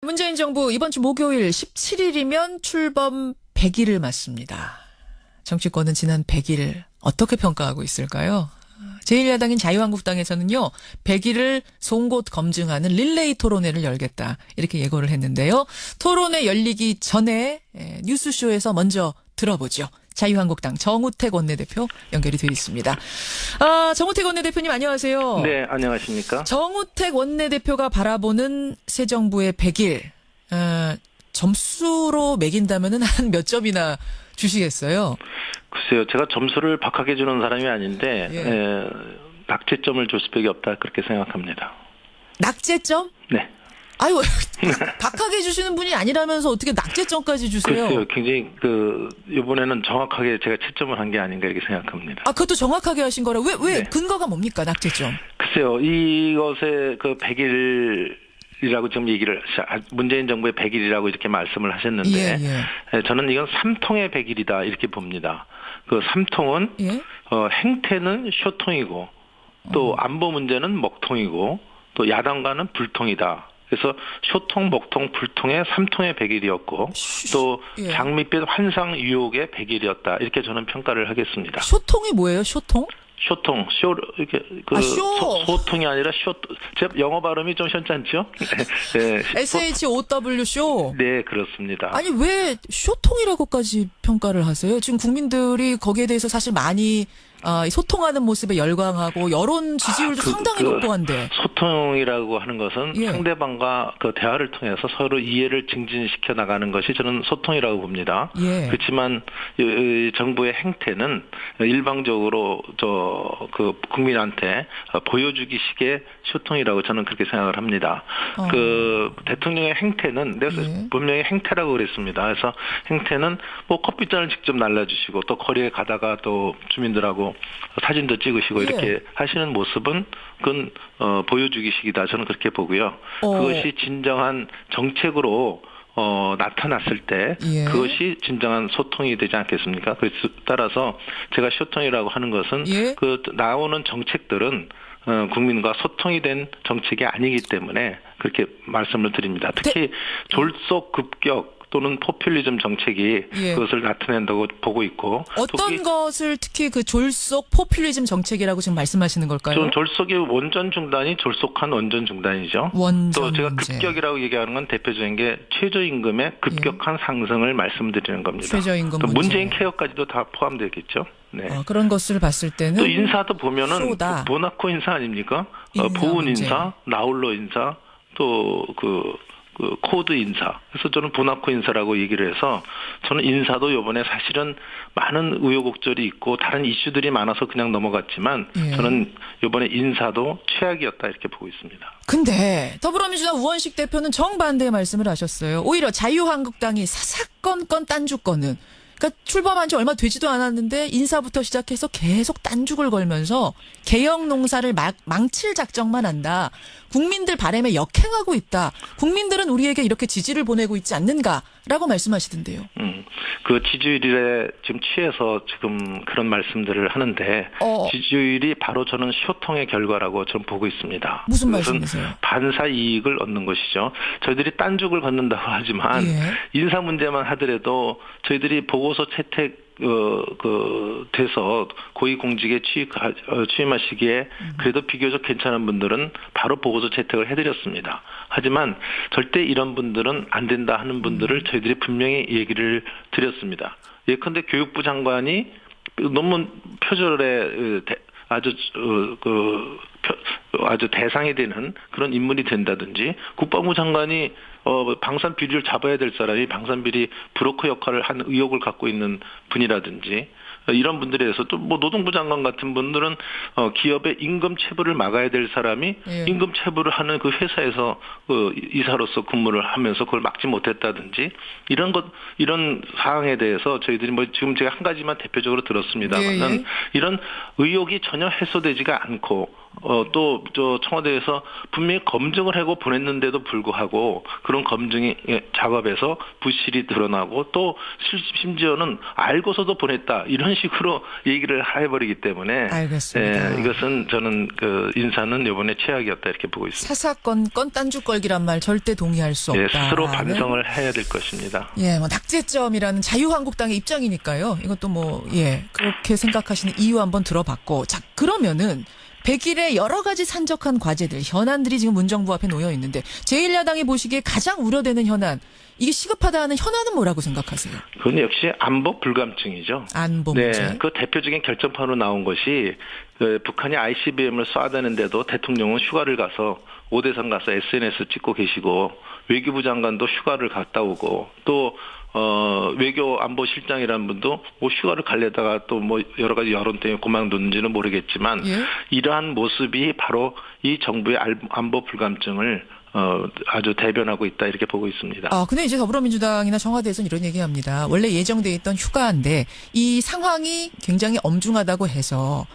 문재인 정부 이번 주 목요일 17일이면 출범 100일을 맞습니다. 정치권은 지난 100일 어떻게 평가하고 있을까요? 제1야당인 자유한국당에서는요, 100일을 송곳 검증하는 릴레이 토론회를 열겠다, 이렇게 예고를 했는데요. 토론회 열리기 전에 뉴스쇼에서 먼저 들어보죠. 자유한국당 정우택 원내대표 연결이 되어 있습니다. 정우택 원내대표님 안녕하세요. 네, 안녕하십니까. 정우택 원내대표가 바라보는 새 정부의 100일, 점수로 매긴다면은 한 몇 점이나 주시겠어요? 글쎄요, 제가 점수를 박하게 주는 사람이 아닌데, 낙제점을 줄 수밖에 없다, 그렇게 생각합니다. 낙제점? 네. 아유, 박하게 주시는 분이 아니라면서 어떻게 낙제점까지 주세요? 글쎄요, 굉장히 이번에는 정확하게 제가 채점을 한 게 아닌가 이렇게 생각합니다. 그것도 정확하게 하신 거라. 왜 네. 근거가 뭡니까, 낙제점? 글쎄요, 이것의 100일이라고 지금 얘기를, 문재인 정부의 100일이라고 이렇게 말씀을 하셨는데, 저는 이건 삼통의 100일이다, 이렇게 봅니다. 그 삼통은, 행태는 쇼통이고, 또 안보 문제는 먹통이고, 또 야당과는 불통이다. 그래서 쇼통, 먹통, 불통의 삼통의 100일이었고 또 장밋빛 환상 유혹의 100일이었다. 이렇게 저는 평가를 하겠습니다. 쇼통이 뭐예요? 쇼통? 쇼통, 이렇게 소통이 아니라 제 영어 발음이 좀 현찮죠? 네. SHOW 쇼. 네, 그렇습니다. 아니 왜 쇼통이라고까지 평가를 하세요? 지금 국민들이 거기에 대해서 사실 많이 소통하는 모습에 열광하고 여론 지지율도 상당히 높고 한데. 소통이라고 하는 것은 상대방과 그 대화를 통해서 서로 이해를 증진시켜 나가는 것이 저는 소통이라고 봅니다. 그렇지만 정부의 행태는 일방적으로 국민한테 보여주기식의 소통이라고 저는 그렇게 생각을 합니다. 그 대통령의 행태는 내가 분명히 행태라고 그랬습니다. 그래서 행태는 뭐 커피잔을 직접 날라주시고 또 거리에 가다가 또 주민들하고 사진도 찍으시고 이렇게 하시는 모습은 그건 보여주기식이다. 저는 그렇게 보고요. 그것이 진정한 정책으로 나타났을 때 그것이 진정한 소통이 되지 않겠습니까? 그래서 따라서 제가 소통이라고 하는 것은 그 나오는 정책들은 국민과 소통이 된 정책이 아니기 때문에 그렇게 말씀을 드립니다. 특히 졸속급격 또는 포퓰리즘 정책이 그것을 나타낸다고 보고 있고. 어떤 것을 특히 그 졸속 포퓰리즘 정책이라고 지금 말씀하시는 걸까요? 좀 졸속의 원전 중단이 졸속한 원전 중단이죠. 또 제가 급격이라고 얘기하는 건 대표적인 게 최저임금의 급격한 상승을 말씀드리는 겁니다. 최저임금 또 문재인 케어까지도 다 포함되겠죠. 네. 그런 것을 봤을 때는 또 인사도 보면은 모나코 인사 아닙니까? 보훈 인사, 나홀로 인사, 또 코드 인사. 그래서 저는 보나코 인사라고 얘기를 해서 저는 인사도 이번에 사실은 많은 우여곡절이 있고 다른 이슈들이 많아서 그냥 넘어갔지만 저는 이번에 인사도 최악이었다 이렇게 보고 있습니다. 근데 더불어민주당 우원식 대표는 정반대의 말씀을 하셨어요. 오히려 자유한국당이 사사건건 딴주건은 그러니까 출범한 지 얼마 되지도 않았는데 인사부터 시작해서 계속 딴죽을 걸면서 개혁 농사를 망칠 작정만 한다. 국민들 바람에 역행하고 있다. 국민들은 우리에게 이렇게 지지를 보내고 있지 않는가라고 말씀하시던데요. 그 지지율에 지금 취해서 지금 그런 말씀들을 하는데 지지율이 바로 저는 소통의 결과라고 저는 보고 있습니다. 무슨 말씀이세요? 반사 이익을 얻는 것이죠. 저희들이 딴죽을 걷는다고 하지만 인사 문제만 하더라도 저희들이 보고서 채택 돼서 고위공직에 취임하시기에 그래도 비교적 괜찮은 분들은 바로 보고서 채택을 해드렸습니다. 하지만 절대 이런 분들은 안 된다 하는 분들을 저희들이 분명히 얘기를 드렸습니다. 예컨대 교육부 장관이 논문 표절에 아주 대상이 되는 그런 인물이 된다든지 국방부 장관이 방산 비리를 잡아야 될 사람이 방산 비리 브로커 역할을 한 의혹을 갖고 있는 분이라든지 이런 분들에 대해서 또 뭐 노동부 장관 같은 분들은 기업의 임금 체불을 막아야 될 사람이 임금 체불을 하는 그 회사에서 이사로서 근무를 하면서 그걸 막지 못했다든지 이런 사항에 대해서 저희들이 뭐 지금 제가 한 가지만 대표적으로 들었습니다만은 이런 의혹이 전혀 해소되지가 않고 또 청와대에서 분명히 검증을 하고 보냈는데도 불구하고 그런 검증 작업에서 부실이 드러나고 또 심지어는 알고서도 보냈다 이런 식으로 얘기를 해버리기 때문에 알겠습니다. 이것은 저는 그 인사는 이번에 최악이었다 이렇게 보고 있습니다. 사사건 딴죽걸기란 말 절대 동의할 수 없다. 스스로 반성을 해야 될 것입니다. 낙제점이라는 자유한국당의 입장이니까요. 이것도 그렇게 생각하시는 이유 한번 들어봤고, 자 그러면은 100일에 여러 가지 산적한 과제들, 현안들이 지금 문정부 앞에 놓여 있는데 제1야당이 보시기에 가장 우려되는 현안, 이게 시급하다 하는 현안은 뭐라고 생각하세요? 그건 역시 안보 불감증이죠. 안보 문제. 그 대표적인 결정판으로 나온 것이 북한이 ICBM을 쏴대는데도 대통령은 휴가를 가서 오대산 가서 SNS 찍고 계시고 외교부 장관도 휴가를 갔다 오고 또 외교 안보실장이라는 분도 휴가를 가려다가 또 여러 가지 여론 때문에 그만뒀는지는 모르겠지만 이러한 모습이 바로 이 정부의 안보 불감증을 아주 대변하고 있다 이렇게 보고 있습니다. 근데 이제 더불어민주당이나 청와대에서는 이런 얘기합니다. 원래 예정돼 있던 휴가인데 이 상황이 굉장히 엄중하다고 해서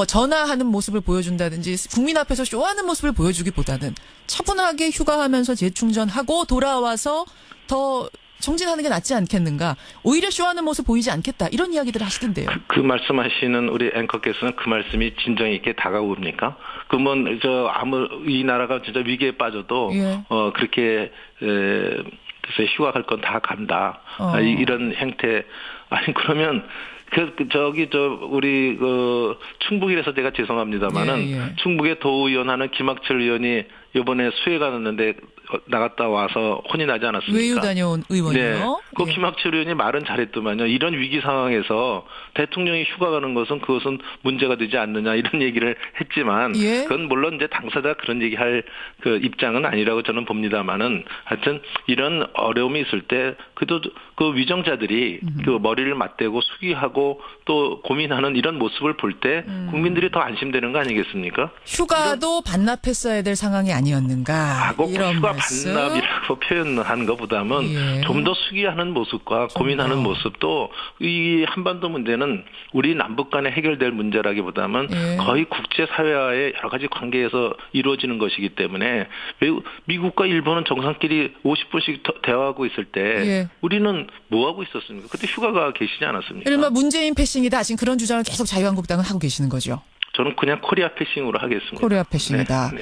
전화하는 모습을 보여준다든지 국민 앞에서 쇼하는 모습을 보여주기보다는 차분하게 휴가하면서 재충전하고 돌아와서 더 정진하는 게 낫지 않겠는가. 오히려 쇼하는 모습 보이지 않겠다. 이런 이야기들을 하시던데요. 그 말씀하시는 우리 앵커께서는 그 말씀이 진정 있게 다가옵니까? 그러면 이 나라가 진짜 위기에 빠져도 그렇게 글쎄 휴가 갈 건 다 간다. 이런 행태. 아니 그러면 우리 충북이라서 제가 죄송합니다만은 충북의 도의원 하는 김학철 의원이 이번에 수해 갔는데 나갔다 와서 혼이 나지 않았습니까? 외유 다녀온 의원이요? 네. 그 김학철 의원이 말은 잘했더만요. 이런 위기 상황에서 대통령이 휴가 가는 그것은 문제가 되지 않느냐 이런 얘기를 했지만 그건 물론 이제 당사자가 그런 얘기할 그 입장은 아니라고 저는 봅니다만은 하여튼 이런 어려움이 있을 때 그래도 그 위정자들이 그 머리를 맞대고 수기하고 또 고민하는 이런 모습을 볼 때 국민들이 더 안심되는 거 아니겠습니까? 휴가도 반납했어야 될 상황이 아니었는가? 이런 휴가 반납이라고 표현한 것보다는 좀 더 수기하는 모습과 고민하는 모습도 이 한반도 문제는 우리 남북 간에 해결될 문제라기보다는 거의 국제사회와의 여러 가지 관계에서 이루어지는 것이기 때문에 미국과 일본은 정상끼리 50분씩 대화하고 있을 때 우리는 뭐 하고 있었습니까? 그때 휴가가 계시지 않았습니까? 이른바 문재인 패싱이다. 지금 그런 주장을 계속 자유한국당은 하고 계시는 거죠? 저는 그냥 코리아 패싱으로 하겠습니다. 코리아 패싱이다. 네.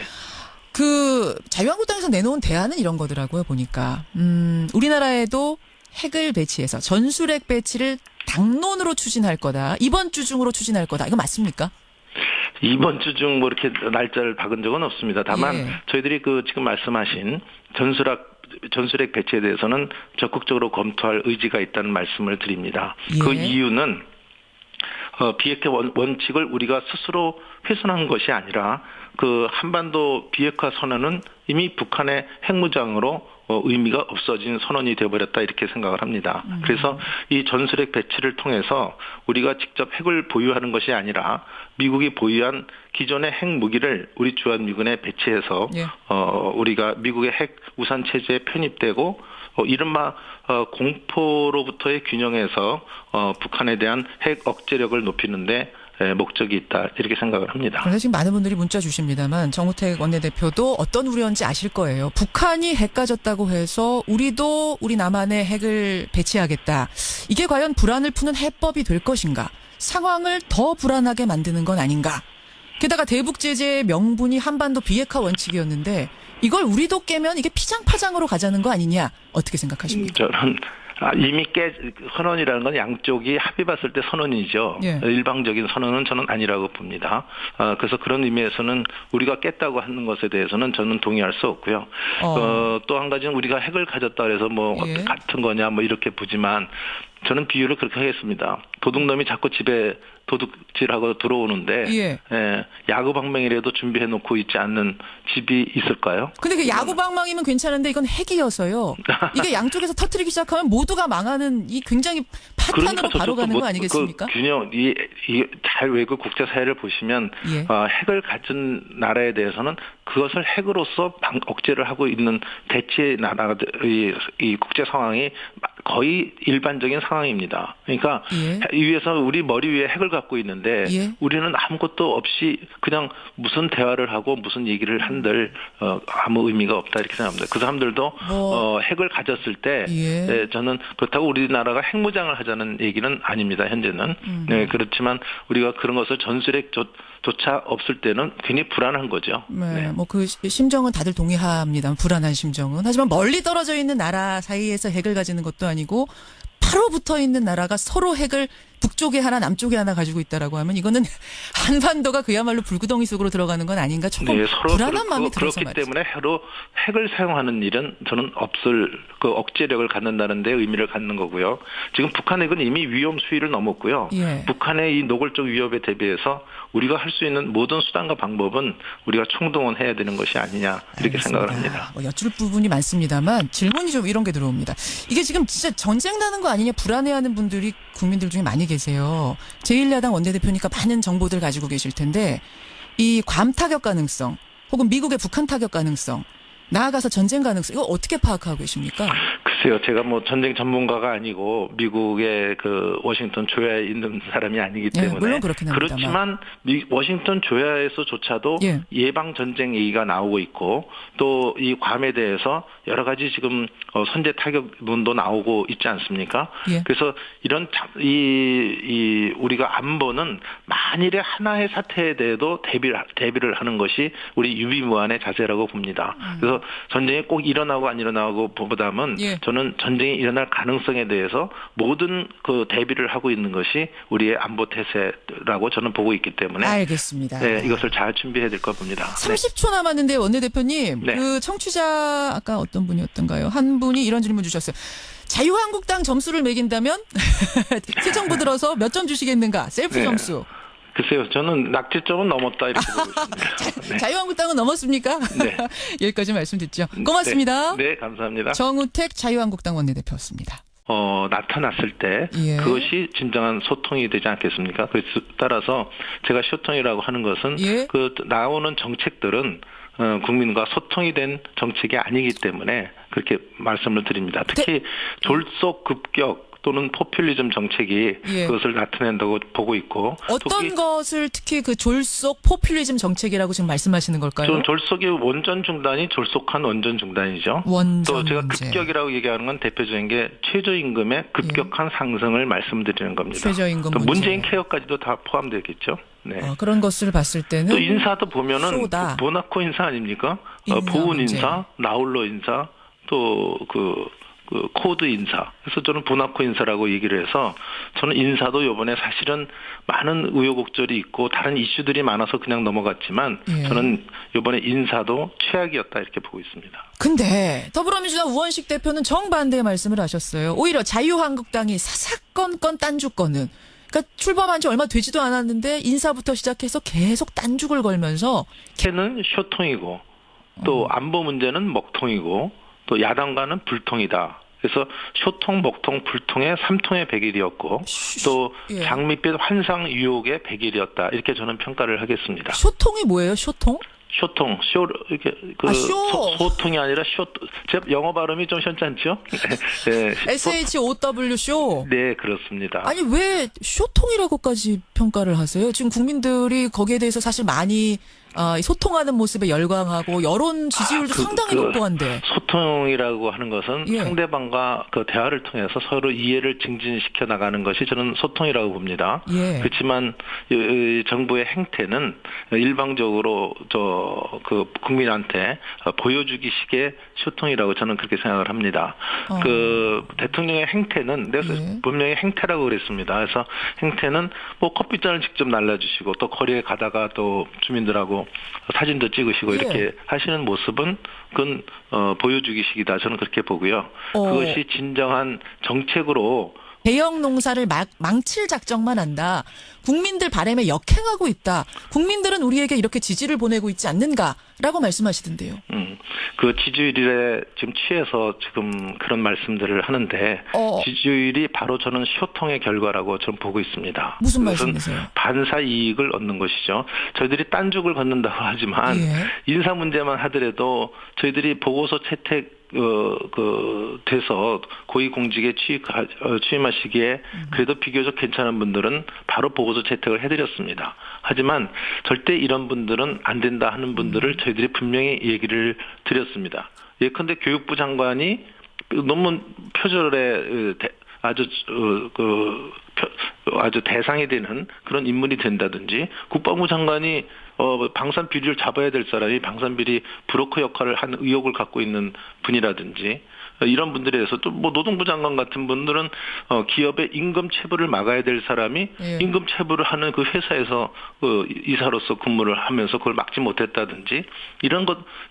그 자유한국당에서 내놓은 대안은 이런 거더라고요. 보니까 우리나라에도 핵을 배치해서 전술핵 배치를 당론으로 추진할 거다. 이번 주 중으로 추진할 거다. 이거 맞습니까? 이번 주 중 이렇게 날짜를 박은 적은 없습니다. 다만 저희들이 지금 말씀하신 전술핵 배치에 대해서는 적극적으로 검토할 의지가 있다는 말씀을 드립니다. 그 이유는 비핵화 원칙을 우리가 스스로 훼손한 것이 아니라 그 한반도 비핵화 선언은 이미 북한의 핵무장으로 의미가 없어진 선언이 되어버렸다 이렇게 생각을 합니다. 그래서 이 전술핵 배치를 통해서 우리가 직접 핵을 보유하는 것이 아니라 미국이 보유한 기존의 핵무기를 우리 주한미군에 배치해서 우리가 미국의 핵 우산 체제에 편입되고 이른바 공포로부터의 균형에서 북한에 대한 핵 억제력을 높이는데 목적이 있다 이렇게 생각을 합니다. 그런데 지금 많은 분들이 문자 주십니다만 정우택 원내대표도 어떤 우려인지 아실 거예요. 북한이 핵 가졌다고 해서 우리도 우리 남한에 핵을 배치하겠다. 이게 과연 불안을 푸는 해법이 될 것인가? 상황을 더 불안하게 만드는 건 아닌가? 게다가 대북 제재의 명분이 한반도 비핵화 원칙이었는데 이걸 우리도 깨면 이게 피장파장으로 가자는 거 아니냐? 어떻게 생각하십니까? 저는 이미 선언이라는 건 양쪽이 합의 봤을 때 선언이죠. 일방적인 선언은 저는 아니라고 봅니다. 그래서 그런 의미에서는 우리가 깼다고 하는 것에 대해서는 저는 동의할 수 없고요. 또 한 가지는 우리가 핵을 가졌다 그래서 같은 거냐 이렇게 보지만 저는 비유를 그렇게 하겠습니다. 도둑놈이 자꾸 집에 도둑질하고 들어오는데 야구방망이라도 준비해놓고 있지 않는 집이 있을까요? 근데 그 야구방망이면 괜찮은데 이건 핵이어서요. 이게 양쪽에서 터뜨리기 시작하면 모두가 망하는 이 굉장히 파탄으로 바로 가는 거 아니겠습니까? 균형, 잘 외국 국제사회를 보시면 핵을 가진 나라에 대해서는 그것을 핵으로서 억제를 하고 있는 대치의 나라들이 이 국제 상황이 거의 일반적인 상황입니다. 그러니까 위에서 우리 머리 위에 핵을 갖고 있는데 우리는 아무것도 없이 그냥 무슨 대화를 하고 무슨 얘기를 한들 아무 의미가 없다 이렇게 생각합니다. 그 사람들도 핵을 가졌을 때 저는 그렇다고 우리나라가 핵무장을 하자는 얘기는 아닙니다. 현재는. 네, 그렇지만 우리가 그런 것을 전술핵조차 없을 때는 괜히 불안한 거죠. 네. 뭐 그 심정은 다들 동의합니다. 불안한 심정은. 하지만 멀리 떨어져 있는 나라 사이에서 핵을 가지는 것도 아니고 바로 붙어 있는 나라가 서로 핵을 북쪽에 하나 남쪽에 하나 가지고 있다라고 하면 이거는 한반도가 그야말로 불구덩이 속으로 들어가는 건 아닌가 조금 불안한 마음이 들어서 그렇기 때문에 핵을 사용하는 일은 저는 없을 그 억제력을 갖는다는 데 의미를 갖는 거고요. 지금 북한 핵은 이미 위험 수위를 넘었고요. 북한의 이 노골적 위협에 대비해서 우리가 할 수 있는 모든 수단과 방법은 우리가 총동원해야 되는 것이 아니냐 이렇게 생각을 합니다. 여쭐 부분이 많습니다만 질문이 좀 이런 게 들어옵니다. 이게 지금 진짜 전쟁 나는 거 아니냐 불안해하는 분들이 국민들 중에 많이 계세요. 제1야당 원내대표니까 많은 정보들 가지고 계실 텐데 이 괌 타격 가능성 혹은 미국의 북한 타격 가능성 나아가서 전쟁 가능성 이거 어떻게 파악하고 계십니까? 글쎄요. 제가 뭐 전쟁 전문가가 아니고 미국의 그 워싱턴 조야에 있는 사람이 아니기 때문에 물론 그렇긴 합니다만. 그렇지만 워싱턴 조야에서조차도 예방 전쟁 얘기가 나오고 있고 또 이 괌에 대해서 여러 가지 지금 선제 타격론도 나오고 있지 않습니까? 그래서 이런 이 우리가 안보는 만일의 하나의 사태에 대해도 대비를 하는 것이 우리 유비무환의 자세라고 봅니다. 그래서 전쟁이 꼭 일어나고 안 일어나고 보다는 저는 전쟁이 일어날 가능성에 대해서 모든 그 대비를 하고 있는 것이 우리의 안보 태세라고 저는 보고 있기 때문에 알겠습니다. 네, 이것을 잘 준비해야 될 것 봅니다. 30초 남았는데 원내대표님 그 청취자 아까 어떤 분이었던가요? 한 분이 이런 질문 주셨어요. 자유한국당 점수를 매긴다면 새 정부 들어서 몇 점 주시겠는가? 셀프 점수. 글쎄요. 저는 낙제점은 넘었다 이렇게 보고 있습니다. 자유한국당은 넘었습니까? 여기까지 말씀 듣죠. 고맙습니다. 네, 감사합니다. 정우택 자유한국당 원내대표였습니다. 나타났을 때 그것이 진정한 소통이 되지 않겠습니까? 그래서 따라서 제가 소통이라고 하는 것은 그 나오는 정책들은 국민과 소통이 된 정책이 아니기 때문에 그렇게 말씀을 드립니다. 특히 졸속 급격 또는 포퓰리즘 정책이 그것을 나타낸다고 보고 있고 어떤 것을 특히 그 졸속 포퓰리즘 정책이라고 지금 말씀하시는 걸까요? 좀 졸속이 원전 중단이 졸속한 원전 중단이죠. 또 제가 급격이라고 얘기하는 건 대표적인 게 최저임금의 급격한 상승을 말씀드리는 겁니다. 최저임금 또 문재인 케어까지도 다 포함되겠죠. 네. 그런 것을 봤을 때는 또 인사도 보면은 모나코 인사 아닙니까? 보훈 인사, 나홀로 인사, 또 그 코드 인사. 그래서 저는 보나코 인사라고 얘기를 해서 저는 인사도 이번에 사실은 많은 우여곡절이 있고 다른 이슈들이 많아서 그냥 넘어갔지만 저는 이번에 인사도 최악이었다 이렇게 보고 있습니다. 근데 더불어민주당 우원식 대표는 정반대의 말씀을 하셨어요. 오히려 자유한국당이 사사건건 딴주건은 그러니까 출범한 지 얼마 되지도 않았는데 인사부터 시작해서 계속 딴죽을 걸면서 걔는 쇼통이고 또 안보 문제는 먹통이고 또 야당과는 불통이다. 그래서 쇼통, 먹통, 불통의 3통의 100일이었고 또 장밋빛 환상 유혹의 100일이었다. 이렇게 저는 평가를 하겠습니다. 쇼통이 뭐예요? 쇼통? 쇼통, 이렇게 소통이 아니라 제 영어 발음이 좀 현찮죠? 네. SHOW 쇼. 네, 그렇습니다. 아니 왜 쇼통이라고까지 평가를 하세요? 지금 국민들이 거기에 대해서 사실 많이 소통하는 모습에 열광하고 여론 지지율도 상당히 높고한데. 소통이라고 하는 것은 상대방과 그 대화를 통해서 서로 이해를 증진시켜 나가는 것이 저는 소통이라고 봅니다. 그렇지만 정부의 행태는 일방적으로 그 국민한테 보여주기식의 소통이라고 저는 그렇게 생각을 합니다. 그 대통령의 행태는 내가 분명히 행태라고 그랬습니다. 그래서 행태는 뭐 커피잔을 직접 날라주시고 또 거리에 가다가 또 주민들하고 사진도 찍으시고 이렇게 하시는 모습은 그건 보여주기식이다. 저는 그렇게 보고요. 그것이 진정한 정책으로 대형 농사를 망칠 작정만 한다. 국민들 바람에 역행하고 있다. 국민들은 우리에게 이렇게 지지를 보내고 있지 않는가라고 말씀하시던데요. 그 지지율에 지금 취해서 지금 그런 말씀들을 하는데 지지율이 바로 저는 쇼통의 결과라고 저는 보고 있습니다. 무슨 말씀이세요? 반사 이익을 얻는 것이죠. 저희들이 딴죽을 걷는다고 하지만 인사 문제만 하더라도 저희들이 보고서 채택 돼서 고위공직에 취임하시기에 그래도 비교적 괜찮은 분들은 바로 보고서 채택을 해드렸습니다. 하지만 절대 이런 분들은 안 된다 하는 분들을 저희들이 분명히 얘기를 드렸습니다. 예컨대 교육부 장관이 논문 표절에 아주 대상이 되는 그런 인물이 된다든지, 국방부 장관이 방산 비리를 잡아야 될 사람이 방산 비리 브로커 역할을 한 의혹을 갖고 있는 분이라든지, 이런 분들에 대해서 또 뭐 노동부 장관 같은 분들은 기업의 임금 체불을 막아야 될 사람이 임금 체불을 하는 그 회사에서 이사로서 근무를 하면서 그걸 막지 못했다든지,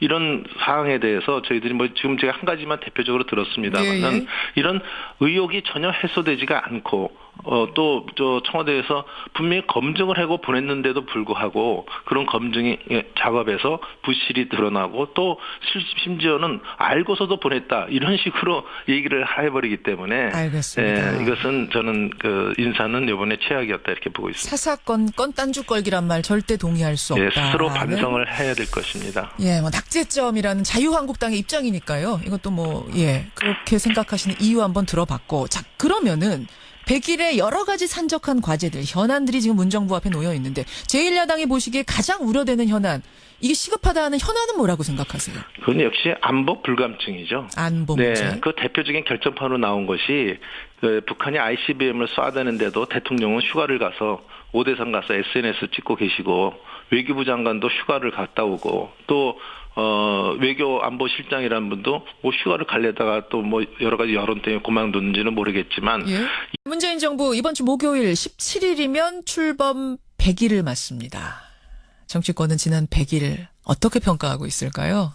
이런 사항에 대해서 저희들이 뭐 지금 제가 한 가지만 대표적으로 들었습니다만은 이런 의혹이 전혀 해소되지가 않고 또 청와대에서 분명히 검증을 하고 보냈는데도 불구하고 그런 검증 작업에서 부실이 드러나고 또 심지어는 알고서도 보냈다, 이런 식으로 얘기를 해버리기 때문에 알겠습니다. 이것은 저는 그 인사는 이번에 최악이었다 이렇게 보고 있습니다. 사사건 딴주 걸기란 말 절대 동의할 수 없다. 스스로 반성을 해야 될 것입니다. 뭐 낙제점이라는 자유한국당의 입장이니까요. 이것도 그렇게 생각하시는 이유 한번 들어봤고, 자 그러면은 100일에 여러 가지 산적한 과제들, 현안들이 지금 문정부 앞에 놓여 있는데 제1야당이 보시기에 가장 우려되는 현안, 이게 시급하다 하는 현안은 뭐라고 생각하세요? 그건 역시 안보 불감증이죠. 안보 문제. 네, 그 대표적인 결정판으로 나온 것이 북한이 ICBM을 쏴대는데도 대통령은 휴가를 가서 오대산 가서 SNS 찍고 계시고, 외교부 장관도 휴가를 갔다 오고, 또 외교 안보실장이라는 분도 뭐 휴가를 가려다가 또 뭐 여러 가지 여론 때문에 그만뒀는지는 모르겠지만, 문재인 정부 이번 주 목요일 17일이면 출범 100일을 맞습니다. 정치권은 지난 100일 어떻게 평가하고 있을까요?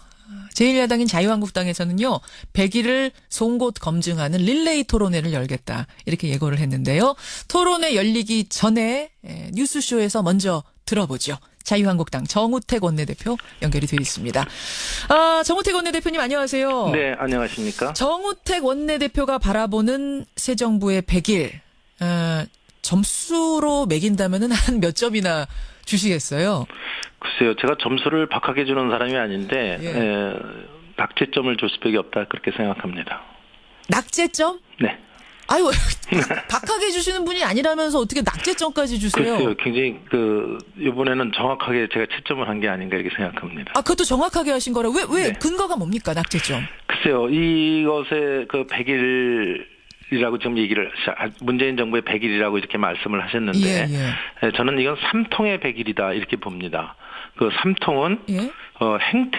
제1야당인 자유한국당에서는요, 100일을 송곳 검증하는 릴레이 토론회를 열겠다, 이렇게 예고를 했는데요. 토론회 열리기 전에 뉴스쇼에서 먼저 들어보죠. 자유한국당 정우택 원내대표 연결이 되어 있습니다. 정우택 원내대표님 안녕하세요. 네, 안녕하십니까. 정우택 원내대표가 바라보는 새 정부의 100일, 점수로 매긴다면은 한 몇 점이나 주시겠어요? 글쎄요, 제가 점수를 박하게 주는 사람이 아닌데 낙제점을 줄 수밖에 없다, 그렇게 생각합니다. 낙제점? 네. 아유, 박하게 주시는 분이 아니라면서 어떻게 낙제점까지 주세요? 글쎄요, 굉장히 이번에는 정확하게 제가 채점을 한 게 아닌가 이렇게 생각합니다. 그것도 정확하게 하신 거라. 왜 근거가 뭡니까, 낙제점? 글쎄요, 이것의 그 100일이라고 지금 문재인 정부의 100일이라고 이렇게 말씀을 하셨는데, 저는 이건 3통의 100일이다 이렇게 봅니다. 그 3통은 행태